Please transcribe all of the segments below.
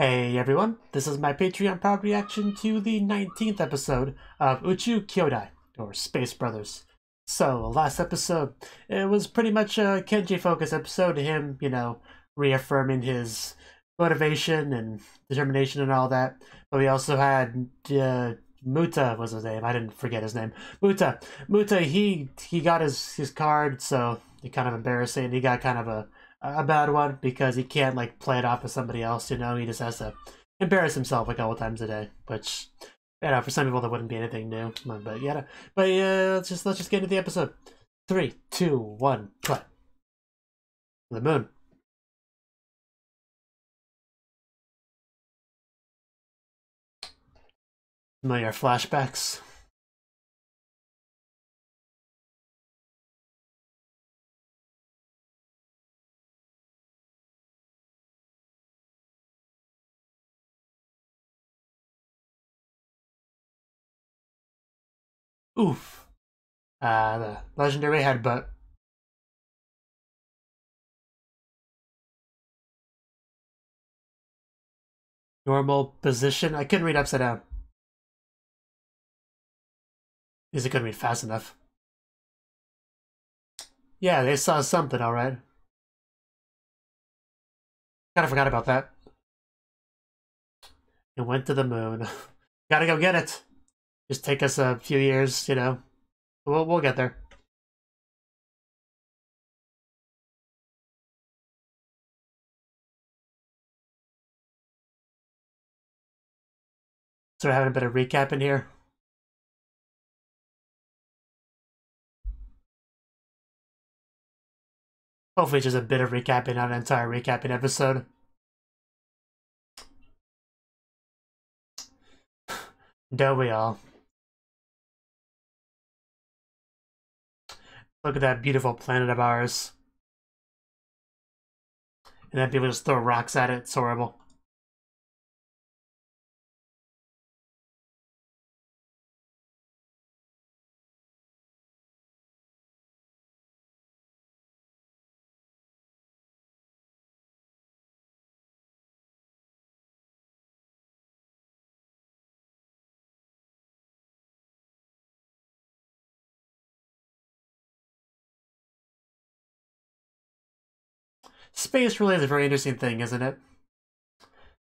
Hey everyone, this is my Patreon proud reaction to the 19th episode of Uchuu Kyoudai, or Space Brothers. So, last episode, it was pretty much a Kenji-focused episode, him, reaffirming his motivation and determination and all that. But we also had Muta was his name. I didn't forget his name. Muta, he got his card, so it's kind of embarrassing. He got kind of a bad one because he can't like play it off with somebody else. He just has to embarrass himself a couple times a day, which for some people that wouldn't be anything new. But let's just get into the episode. 3, 2, 1, play. The moon. Familiar flashbacks. Oof. The legendary headbutt. Normal position. I couldn't read upside down. Because I couldn't read fast enough. Yeah, they saw something, alright. Kinda forgot about that. It went to the moon. Gotta go get it. Just take us a few years, We'll get there. So we're having a bit of recap in here. Hopefully just a bit of recapping, not an entire recapping episode. Don't we all? Look at that beautiful planet of ours. And then people just throw rocks at it. It's horrible. Space really is a very interesting thing, isn't it?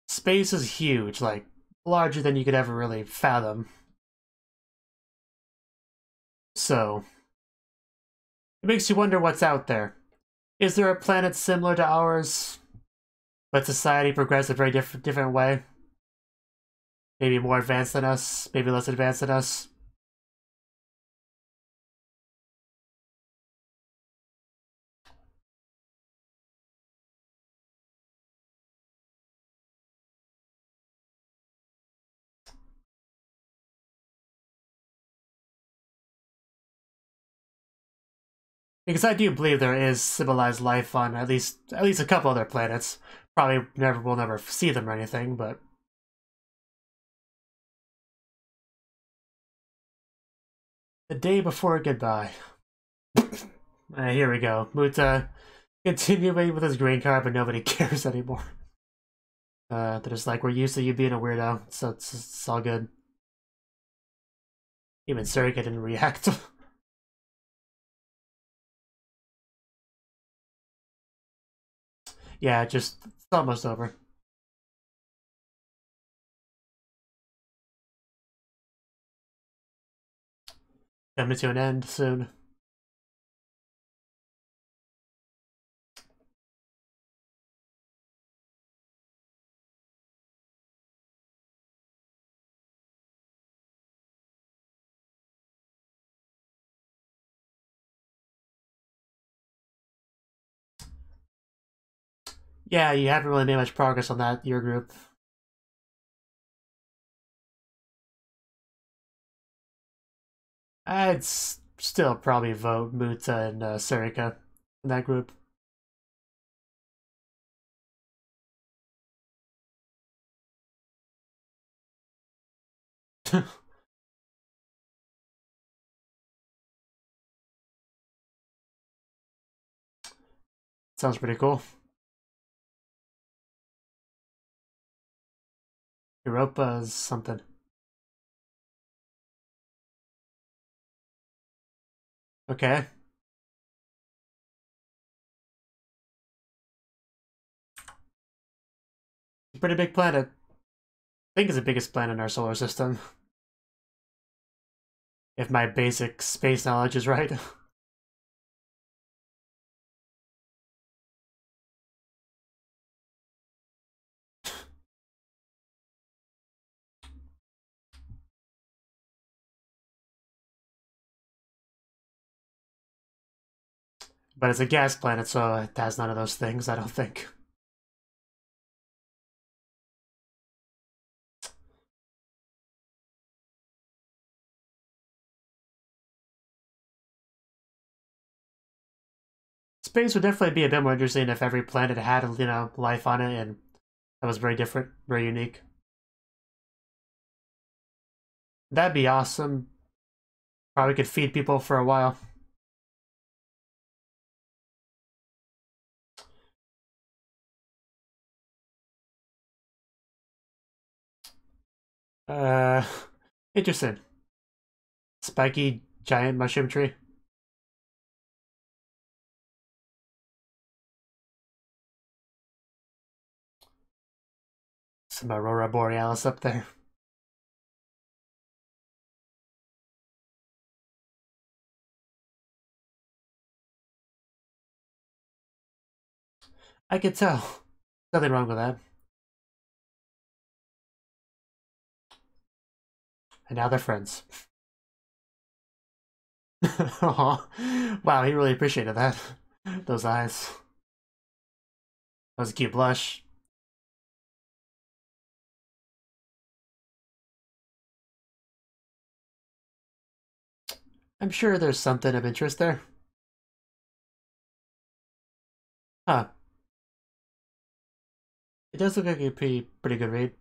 Space is huge, like, larger than you could ever really fathom. So, it makes you wonder what's out there. Is there a planet similar to ours, but society progressed a very different way? Maybe more advanced than us, maybe less advanced than us. Because I do believe there is civilized life on at least a couple other planets. Probably we'll never see them or anything, but the day before goodbye. Here we go. Muta continuing with his green card, but nobody cares anymore. They're just like, we're used to you being a weirdo, so it's all good. Even Surika didn't react. Yeah, it's almost over. Coming to an end soon. Yeah, you haven't really made much progress on that, your group. I'd still probably vote Muta and Surika in that group. Sounds pretty cool. Europa's something. Okay. Pretty big planet. I think it's the biggest planet in our solar system. If my basic space knowledge is right. But it's a gas planet, so it has none of those things, I don't think. Space would definitely be a bit more interesting if every planet had, you know, life on it, and that was very different, very unique. That'd be awesome. Probably could feed people for a while. Uh, Interesting. Spiky giant mushroom tree. Some Aurora Borealis up there. I could tell. Nothing wrong with that. And now they're friends. Wow, he really appreciated that. Those eyes. That was a cute blush. I'm sure there's something of interest there. Huh. It does look like a pretty good read.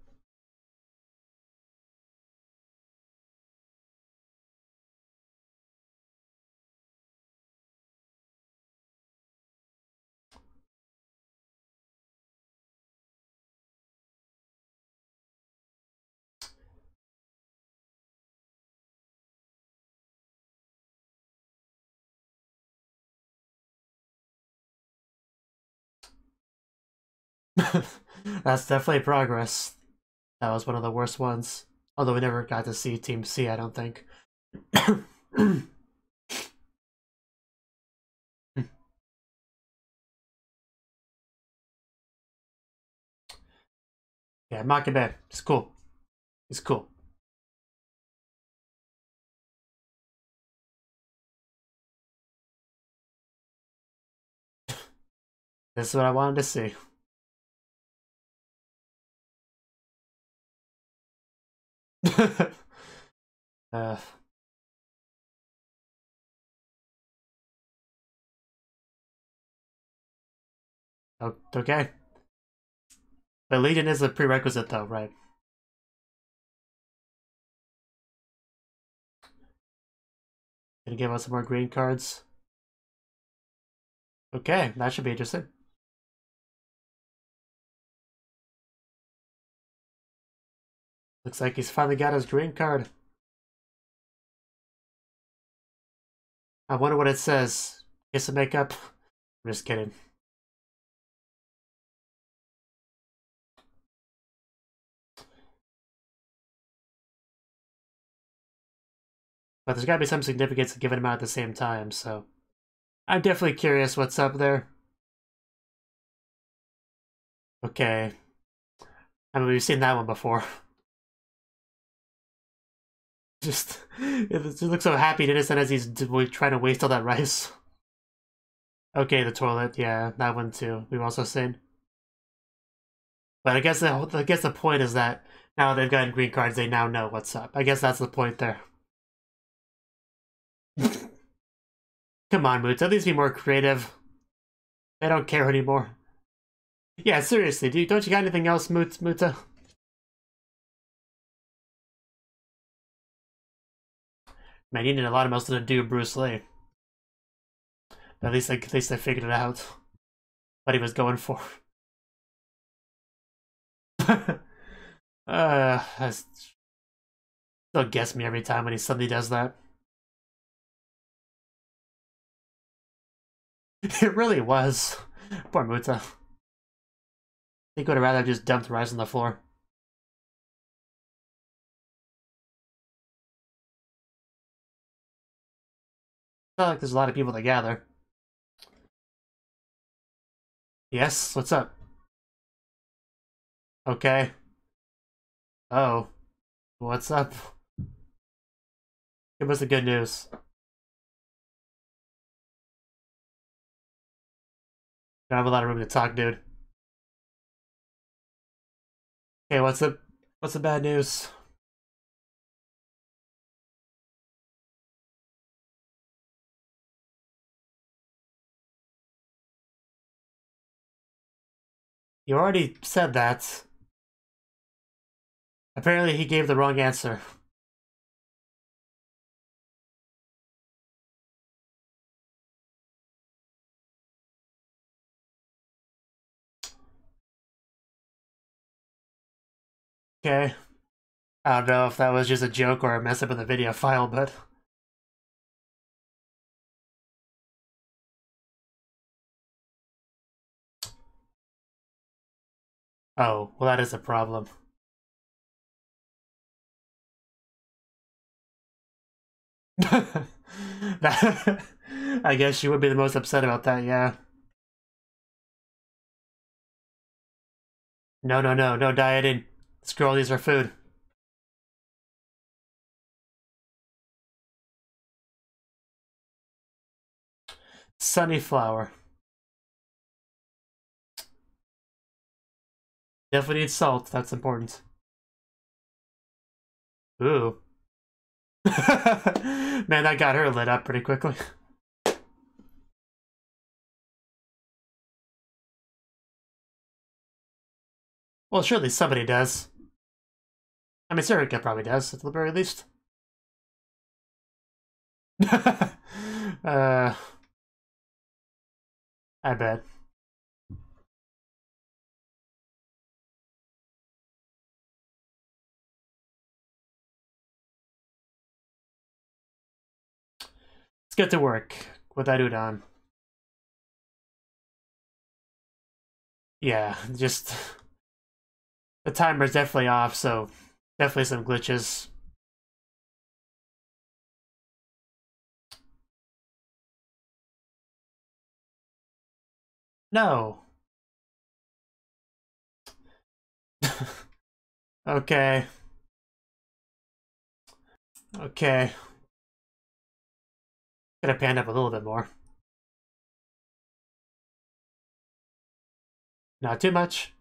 That's definitely progress. That was one of the worst ones. Although we never got to see Team C, I don't think. Yeah, Makabe. It's cool. It's cool. This is what I wanted to see. uh, okay. But Legion is a prerequisite though, right? Gonna give us some more green cards. Okay, that should be interesting. Looks like he's finally got his green card. I wonder what it says. Kiss and makeup? I'm just kidding. But there's gotta be some significance to giving him out at the same time, so I'm definitely curious what's up there. Okay. I mean, we've seen that one before. Just, it looks so happy and innocent as he's trying to waste all that rice. Okay, the toilet, yeah, that one too. We've also seen. But I guess the point is that now they've gotten green cards, they now know what's up. I guess that's the point there. Come on, Moots, at least be more creative. I don't care anymore. Yeah, seriously, don't you got anything else, Muta? Man, you need a lot of else to do Bruce Lee. But at least I figured it out. What he was going for. That still gets me every time when he suddenly does that. It really was. Poor Muta. I think would have rather just dumped rice on the floor. It's not like there's a lot of people that gather. Yes, what's up? Okay. Oh. What's up? Give us the good news. Don't have a lot of room to talk, dude. Okay, what's the bad news? You already said that. Apparently he gave the wrong answer. Okay. I don't know if that was just a joke or a mess up in the video file, but... Oh, well that is a problem. That, I guess you would be the most upset about that, yeah. No dieting. Scroll, these are food. Sunnyflower. Definitely need salt, that's important. Ooh. Man, that got her lit up pretty quickly. Well, surely somebody does. I mean, Sarika probably does, at the very least. I bet. Let's get to work with that udon. Yeah, just... The timer's definitely off, so definitely some glitches. No. Okay. Okay. Could have panned up a little bit more. Not too much.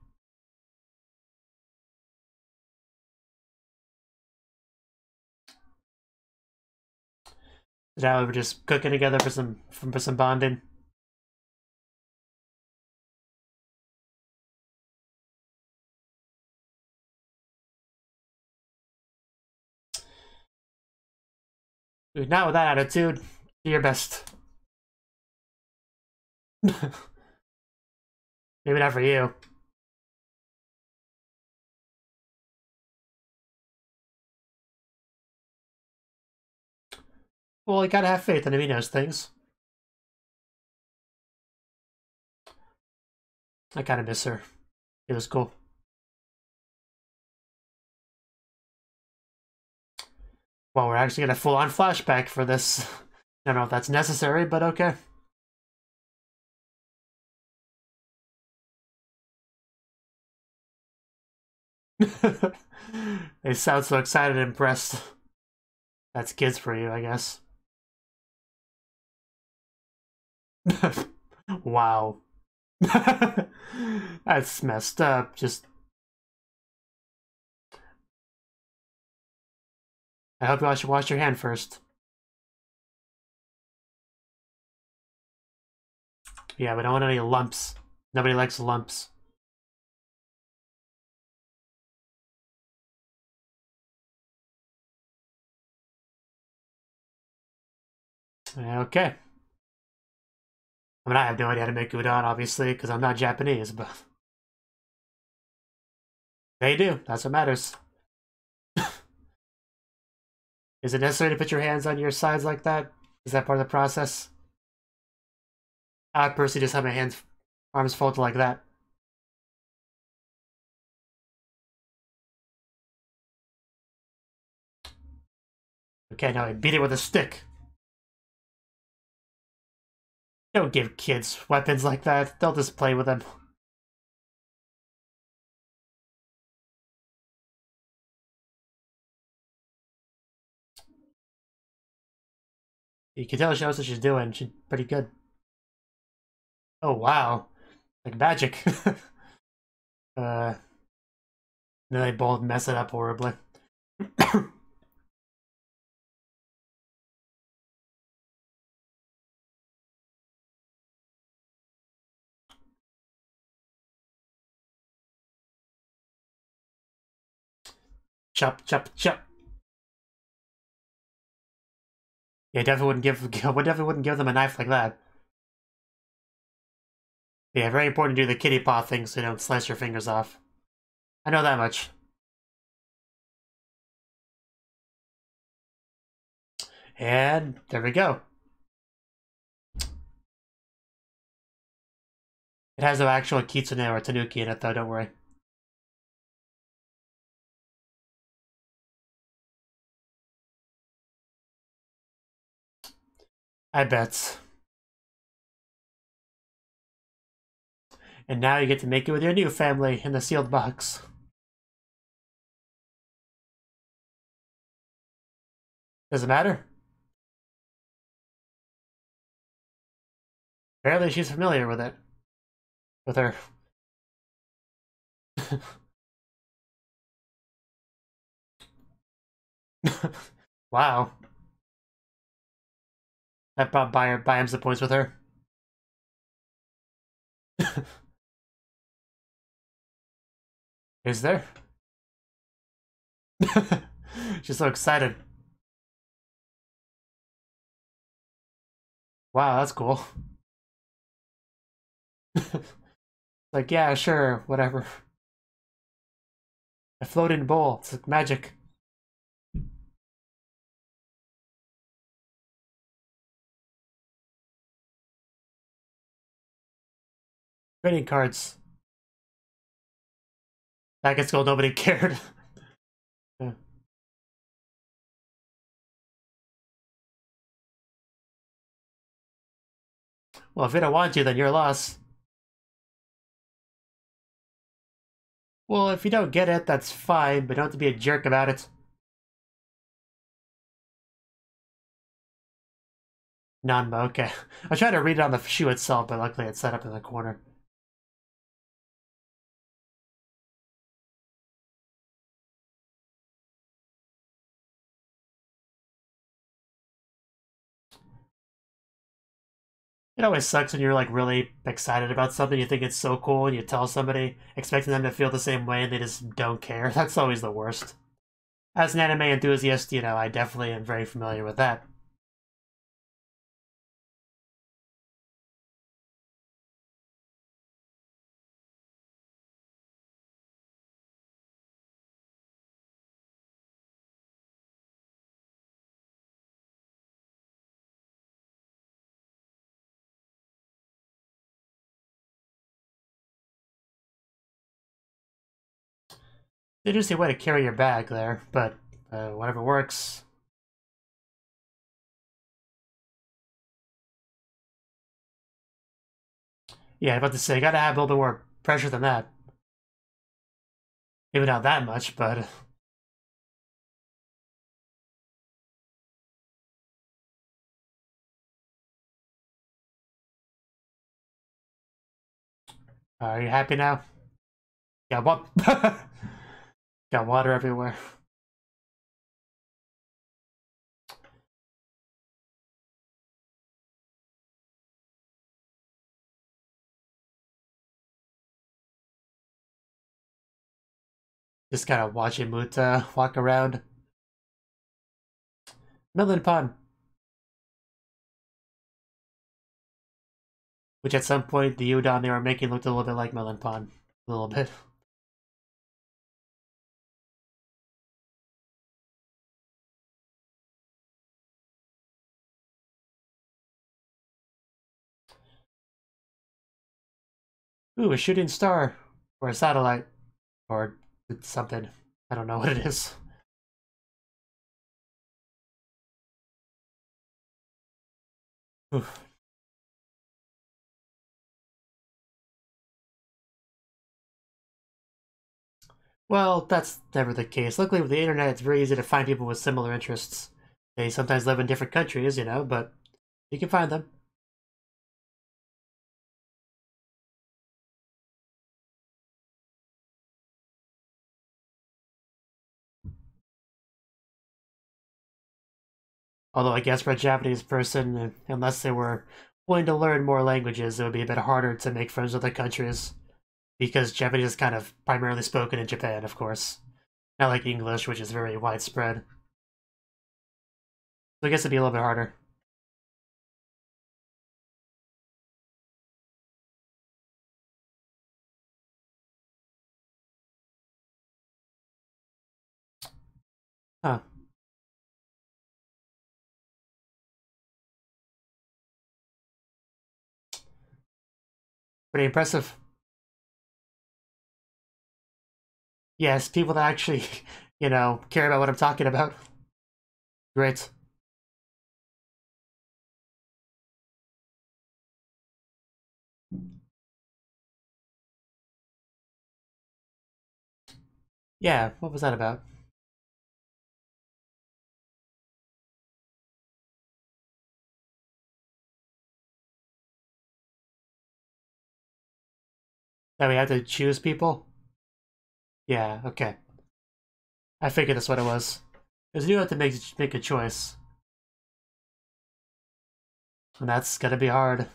Now we're just cooking together for some bonding. Dude, not with that attitude. Do your best. Maybe not for you. Well, you gotta have faith in him, he knows things. I kinda miss her. It was cool. Well, we're actually gonna full-on flashback for this. I don't know if that's necessary, but okay. They sound so excited and impressed. That's kids for you, I guess. Wow. That's messed up. Just... I hope you should wash your hand first. Yeah, we don't want any lumps. Nobody likes lumps. Okay. I mean, I have no idea how to make udon, obviously, because I'm not Japanese, but... They do. That's what matters. Is it necessary to put your hands on your sides like that? Is that part of the process? I personally just have my arms folded like that. Okay, now I beat it with a stick. Don't give kids weapons like that. They'll just play with them. You can tell she knows what she's doing. She's pretty good. Oh, wow. Like magic. Then they both mess it up horribly. Chop, chop, chop. Yeah, definitely wouldn't give them a knife like that. Yeah, very important to do the kitty paw thing so you don't slice your fingers off. I know that much. And there we go. It has no actual kitsune or tanuki in it though, don't worry. I bet. And now you get to make it with your new family in the sealed box. Does it matter? Apparently she's familiar with it. With her. Wow. That brought buy him some points with her. Is there? She's so excited. Wow, that's cool. Like, yeah, sure, whatever. A floating bowl. It's like magic. Trading cards. Back at school, nobody cared. Yeah. Well, if you don't want to, then your loss. Well, if you don't get it, that's fine, but don't have to be a jerk about it. Nanba, okay. I tried to read it on the shoe itself, but luckily it's set up in the corner. It always sucks when you're like really excited about something, you think it's so cool, and you tell somebody, expecting them to feel the same way, and they just don't care. That's always the worst. As an anime enthusiast, you know, I definitely am very familiar with that. Interesting way to carry your bag there, but whatever works. Yeah, I'm about to say, you gotta have a little bit more pressure than that. Maybe not that much, but... Are you happy now? Got what? Got water everywhere. Just kind of watching Muta walk around. Melon Pond. Which at some point, the udon they were making looked a little bit like Melon Pond. A little bit. Ooh, a shooting star. Or a satellite. Or something. I don't know what it is. Oof. Well, that's never the case. Luckily with the internet, it's very easy to find people with similar interests. They sometimes live in different countries, you know, but you can find them. Although I guess for a Japanese person, unless they were willing to learn more languages, it would be a bit harder to make friends with other countries. Because Japanese is kind of primarily spoken in Japan, of course. Not like English, which is very widespread. So I guess it'd be a little bit harder. Huh. Pretty impressive. Yes, people that actually, you know, care about what I'm talking about. Great. Yeah, what was that about? That we have to choose people? Yeah, okay. I figured that's what it was. Because you have to make a choice. And that's gonna be hard.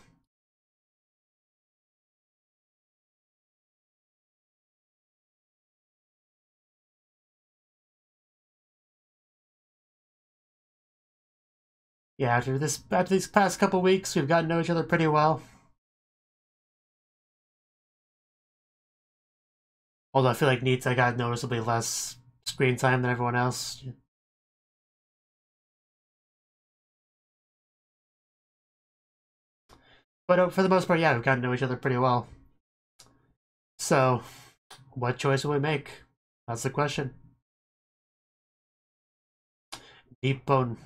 Yeah, after these past couple weeks, we've gotten to know each other pretty well. Although I feel like Nita got noticeably less screen time than everyone else. But for the most part, yeah, we've gotten to know each other pretty well. So, what choice will we make? That's the question. Deep bone.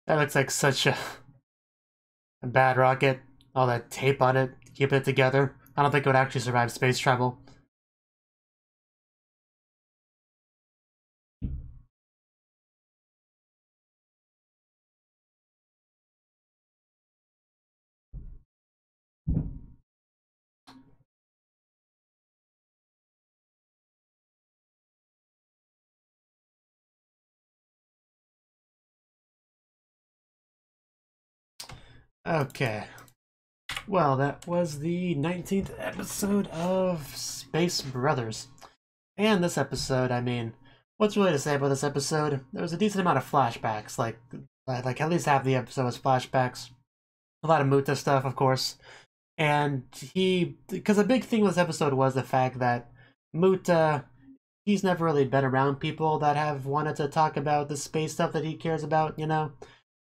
That looks like such a bad rocket. All that tape on it, keeping it together. I don't think it would actually survive space travel. Okay. Well, that was the 19th episode of Space Brothers. And this episode, I mean, what's really to say about this episode? There was a decent amount of flashbacks, like at least half the episode was flashbacks. A lot of Muta stuff, of course. And because a big thing with this episode was the fact that Muta, he's never really been around people that have wanted to talk about the space stuff that he cares about, you know?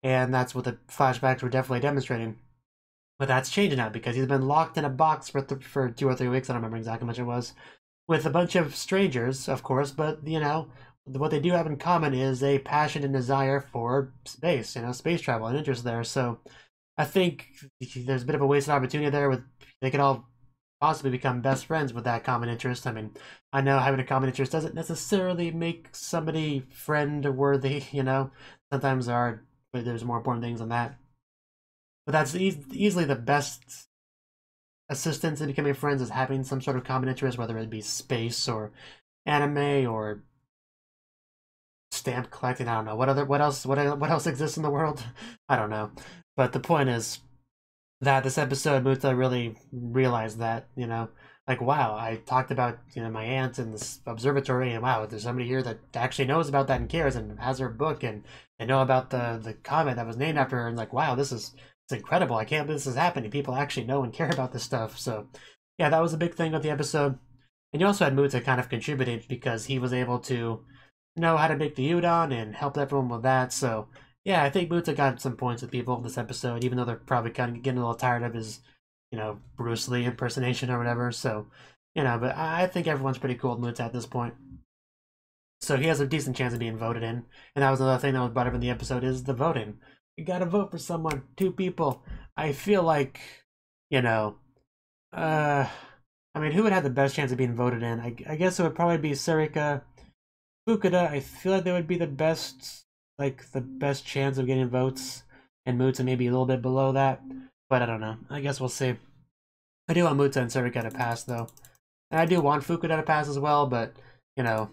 And that's what the flashbacks were definitely demonstrating. But that's changing now because he's been locked in a box for 2 or 3 weeks. I don't remember exactly how much it was, with a bunch of strangers, of course. But you know, what they do have in common is a passion and desire for space. You know, space travel and interest there. So I think there's a bit of a wasted opportunity there. With they could all possibly become best friends with that common interest. I mean, I know having a common interest doesn't necessarily make somebody friend worthy. You know, sometimes there's more important things than that. But that's easily the best assistance in becoming friends is having some sort of common interest, whether it be space or anime or stamp collecting. I don't know what else exists in the world. I don't know, but the point is that this episode, Muta really realized that, you know, like, wow, I talked about, you know, my aunt in this observatory, and wow, there's somebody here that actually knows about that and cares and has her book, and they know about the comet that was named after her, and like, wow, it's incredible. I can't believe this is happening. People actually know and care about this stuff. So yeah, that was a big thing of the episode. And you also had Muta kind of contributing because he was able to know how to make the udon and helped everyone with that. So yeah, I think Muta got some points with people in this episode, even though they're probably kind of getting a little tired of his, you know, Bruce Lee impersonation or whatever. So, you know, but I think everyone's pretty cool with Muta at this point. So he has a decent chance of being voted in. And that was another thing that was brought up in the episode, is the voting. You gotta vote for someone, 2 people. I feel like, you know, I mean, who would have the best chance of being voted in? I guess it would probably be Sarika. Fukuda, I feel like they would be the best chance of getting votes, and Muta maybe a little bit below that, but I don't know. I guess we'll see. I do want Muta and Sarika to pass, though. And I do want Fukuda to pass as well, but, you know,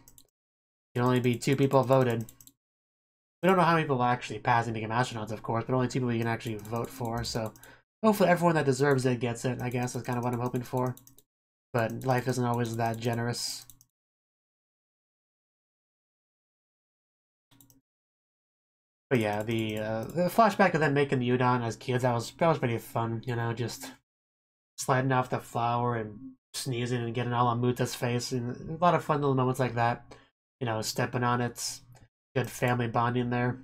can only be 2 people voted. We don't know how many people will actually pass and become astronauts, of course, but only 2 people you can actually vote for, so hopefully everyone that deserves it gets it, I guess. That's kind of what I'm hoping for. But life isn't always that generous. But yeah, the flashback of them making the udon as kids, that was pretty fun, you know, just sliding off the flour and sneezing and getting all on Muta's face, and a lot of fun little moments like that. You know, stepping on it, good family bonding there.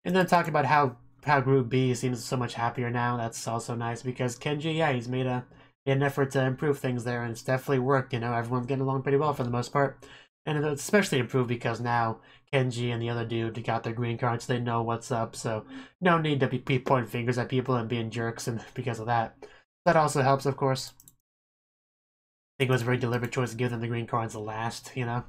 And then talking about how Group B seems so much happier now. That's also nice because Kenji, yeah, he's made an effort to improve things there, and it's definitely worked. You know, everyone's getting along pretty well for the most part. And it's especially improved because now Kenji and the other dude got their green cards. They know what's up, so no need to be pointing fingers at people and being jerks, and because of that. That also helps, of course. I think it was a very deliberate choice to give them the green cards last, you know?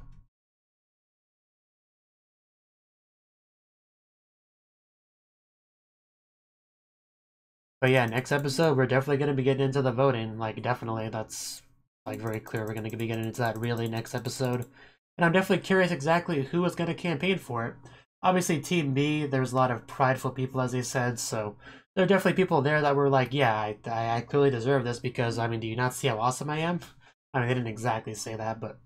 But yeah, next episode, we're definitely going to be getting into the voting. Like, definitely, that's, like, very clear. We're going to be getting into that really next episode. And I'm definitely curious exactly who is going to campaign for it. Obviously, Team B, there's a lot of prideful people, as they said, so there are definitely people there that were like, yeah, I clearly deserve this because, I mean, do you not see how awesome I am? I mean, they didn't exactly say that, but,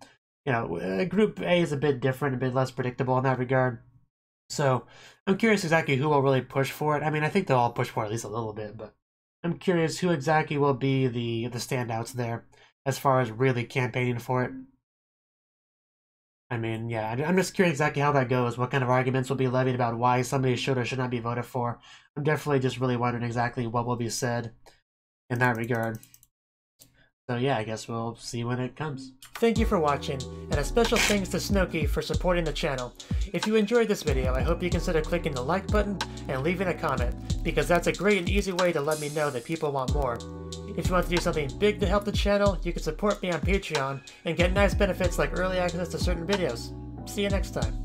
you know, Group A is a bit different, a bit less predictable in that regard. So I'm curious exactly who will really push for it. I mean, I think they'll all push for it at least a little bit, but I'm curious who exactly will be the standouts there as far as really campaigning for it. I mean, yeah, I'm just curious exactly how that goes, what kind of arguments will be levied about why somebody should or should not be voted for. I'm definitely just really wondering exactly what will be said in that regard. So yeah, I guess we'll see when it comes. Thank you for watching, and a special thanks to Cnouki for supporting the channel. If you enjoyed this video, I hope you consider clicking the like button and leaving a comment, because that's a great and easy way to let me know that people want more. If you want to do something big to help the channel, you can support me on Patreon and get nice benefits like early access to certain videos. See you next time.